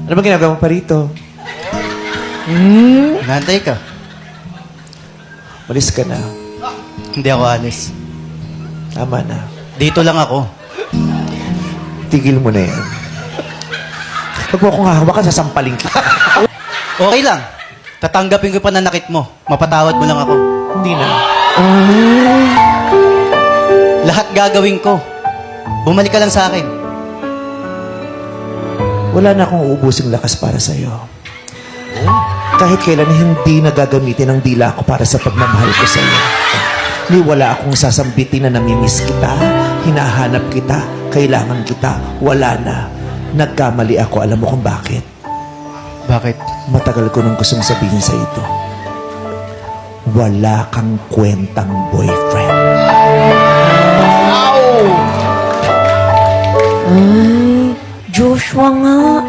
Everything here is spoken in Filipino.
Ano ba ginagawa mo pa rito? Nantay ka. Malis ka na. Hindi ako alis. Tama na. Dito lang ako. Tigil mo na yan. Pag mo akong hahawakan, sasampaling kita. Okay lang. Tatanggapin ko yung pananakit mo. Mapatawad mo lang ako. Hindi na. Lahat gagawin ko. Bumalik ka lang sa akin. Wala na akong uubusing lakas para sa'yo. Kahit kailan hindi na gagamitin ang dila ko para sa pagmamahal ko sa'yo. Ni wala akong sasambitin na namimiss kita, hinahanap kita, kailangan kita, wala na. Nagkamali ako, alam mo kung bakit? Bakit? Matagal ko nang gustong sabihin sa ito. Wala kang kwentang boyfriend. Ay, Joshua nga.